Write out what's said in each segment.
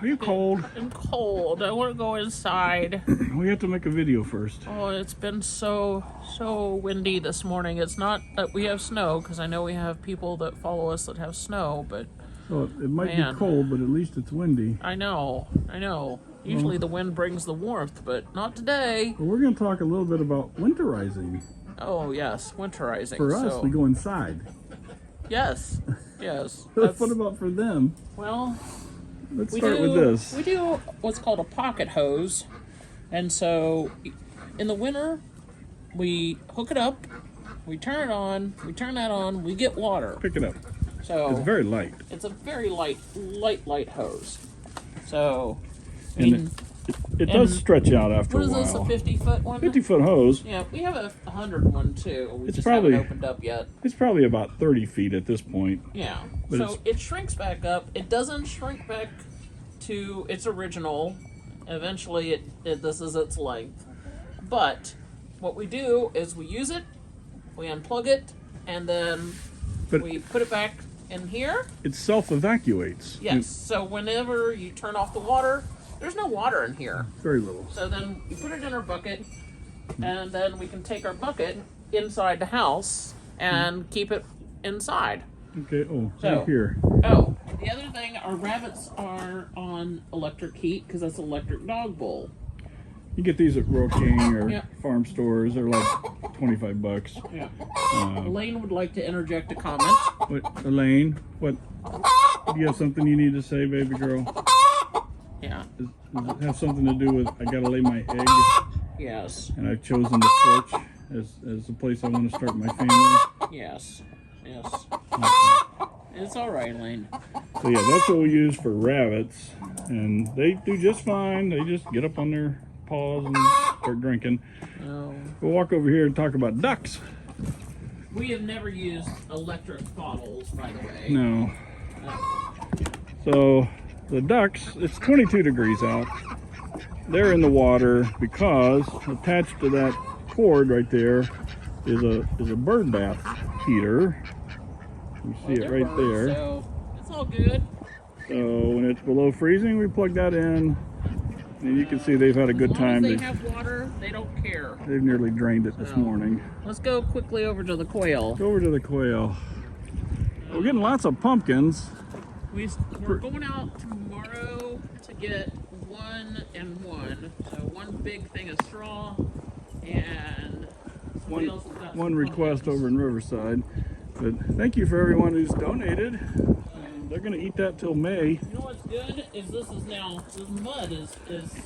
Are you cold? I'm cold. I want to go inside. We have to make a video first. Oh, it's been so windy this morning. It's not that we have snow, because I know we have people that follow us that have snow, but So it might man. be cold, but at least it's windy. I know. Usually the wind brings the warmth, but not today. Well, we're going to talk a little bit about winterizing. Oh, yes, winterizing. For us, we go inside. Yes, yes. What about for them? Well, Let's start with this. We do what's called a pocket hose. And so in the winter, we hook it up, we turn it on, we turn that on, we get water. Pick it up. So it's very light. It's a very light hose. So, I And mean, it does stretch out after a what while. is this, a 50-foot one? 50-foot hose. Yeah, we have a 100 one too. We It's just probably haven't opened up yet. It's probably about 30 feet at this point. Yeah. But So it shrinks back up. It doesn't shrink back to its original. Eventually, this is its length. But what we do is we use it, we unplug it, and then we put it back in here. It self-evacuates. Yes. So whenever you turn off the water, there's no water in here. Very little. So then you put it in our bucket, and then we can take our bucket inside the house and keep it inside. Okay, So, right here. Oh, the other thing, our rabbits are on electric heat because that's electric dog bowl. You get these at Royal King or farm stores. They're like $25. Yeah. Elaine would like to interject a comment. What, Elaine? What? Do you have something you need to say, baby girl? Yeah. Does it have something to do with I gotta lay my egg? Yes. And I've chosen the porch as the place I want to start my family? Yes. Yes. Okay. It's all right, Elaine. So yeah, that's what we use for rabbits, and they do just fine. They just get up on their paws and start drinking. Oh. We'll walk over here and talk about ducks. We have never used electric bottles, by the way. No. So the ducks, it's 22 degrees out. They're in the water because attached to that cord right there is a bird bath heater. You see it right there. So it's all good. So when it's below freezing, we plug that in, and you can see they've had a good time. As long as they have water, they don't care. They've nearly drained it this morning. Let's go quickly over to the quail. Go over to the quail. We're getting lots of pumpkins. We're going out tomorrow to get 1 and 1. So one big thing of straw and one request over in Riverside. But thank you for everyone who's donated. They're going to eat that till May. You know what's good is this mud is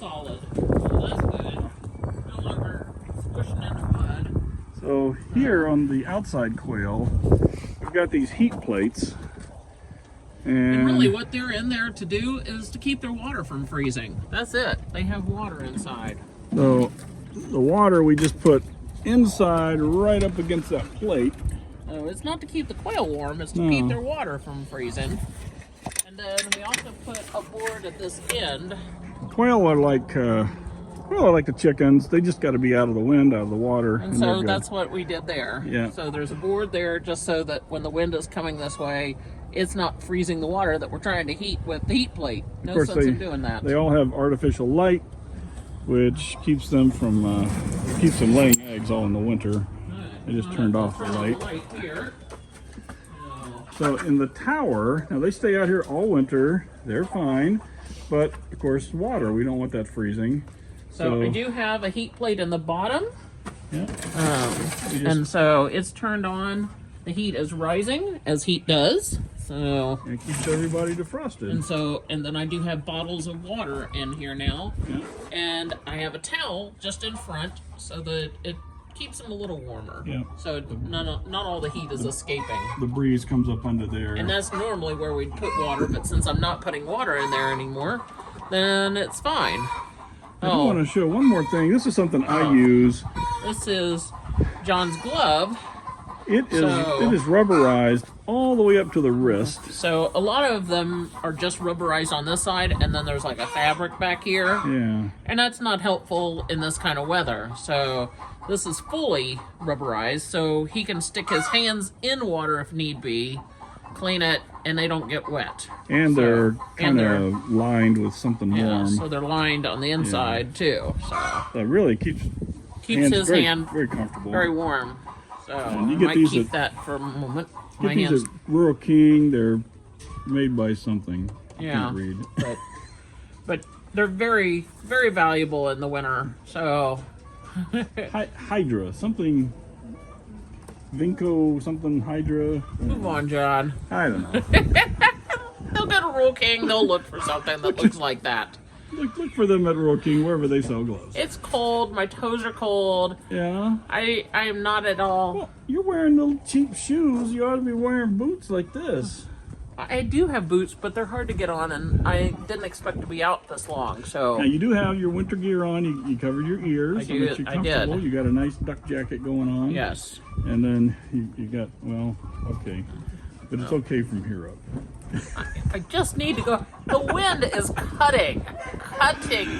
solid. So that's good. No longer squishing into mud. So here on the outside quail, we've got these heat plates. And really what they're in there to do is to keep their water from freezing. That's it. They have water inside. So the water we just put inside right up against that plate. So it's not to keep the quail warm, it's to keep their water from freezing. And then we also put a board at this end. Quail are like the chickens. They just got to be out of the wind, out of the water. And so that's what we did there. Yeah. So there's a board there just so that when the wind is coming this way, it's not freezing the water that we're trying to heat with the heat plate. No sense in doing that. They all have artificial light, which keeps them from keeps them laying eggs all in the winter. I just turned off the light. Here. So in the tower, now they stay out here all winter. They're fine, but of course water. We don't want that freezing. So I do have a heat plate in the bottom. Yeah. And so it's turned on. The heat is rising, as heat does. So it keeps everybody defrosted. And then I do have bottles of water in here now. Yeah. And I have a towel just in front so that it keeps them a little warmer. Yeah. So not all the heat is escaping. The breeze comes up under there. And that's normally where we'd put water, but since I'm not putting water in there anymore, then it's fine. I do want to show one more thing. This is something I use. This is John's glove. It is rubberized all the way up to the wrist. So a lot of them are just rubberized on this side, and then there's like a fabric back here. Yeah. And that's not helpful in this kind of weather. So this is fully rubberized, so he can stick his hands in water if need be, clean it, and they don't get wet. And they're kind they're- of lined with something Yeah, warm. so they're lined on the inside too. So That really keeps keeps his very, hand very comfortable. very warm. So And you I get might these keep at- that for a moment. Get My these hands, at Rural King. They're made by something. I Yeah. can't read. but they're very, very valuable in the winter. So Hydra, something. Vinco, something Hydra. move on, John. I don't know. They'll go to Rural King. They'll look for something that looks like that. Look for them at Rural King, wherever they sell gloves. It's cold. My toes are cold. Yeah. I am not at all. Well, you're wearing little cheap shoes. You ought to be wearing boots like this. I do have boots, but they're hard to get on, and I didn't expect to be out this long. So Now you do have your winter gear on. You covered your ears. I so do- that you're I did. comfortable. You got a nice duck jacket going on. yes, And then you got, well, okay. But it's okay from here up. I just need to go. The wind is cutting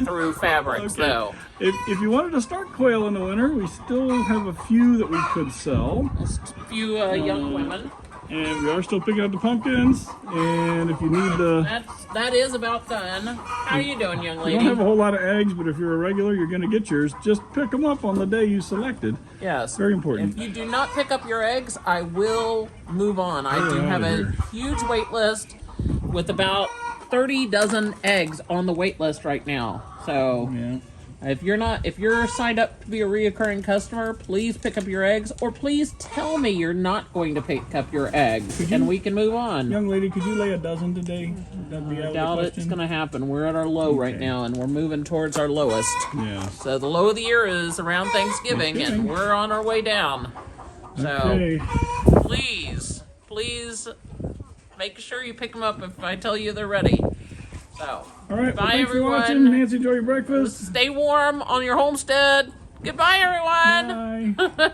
through fabrics, Okay. though. If you wanted to start quail in the winter, we still have a few that we could sell. Just a few young women. And we are still picking up the pumpkins. And if you need the... That is about done. How are you doing, young We lady? don't have a whole lot of eggs, but if you're a regular, you're going to get yours. Just pick them up on the day you selected. Yes. Very important. If you do not pick up your eggs, I will move on. I do Get have outta a here. huge wait list with about 30 dozen eggs on the wait list right now. So Yeah. if you're signed up to be a reoccurring customer, please pick up your eggs, or please tell me you're not going to pick up your eggs, and we can move on. Young lady, could you lay a dozen today? Would that be out I of doubt the it's question? going to happen. We're at our low right Okay. now, and we're moving towards our lowest. Yeah. So the low of the year is around Thanksgiving, Thanksgiving. and we're on our way down. So Okay. please make sure you pick them up if I tell you they're ready. So All right. bye, Well, thanks everyone. for watching. Nancy, enjoy your breakfast. Stay warm on your homestead. Goodbye, everyone. Bye.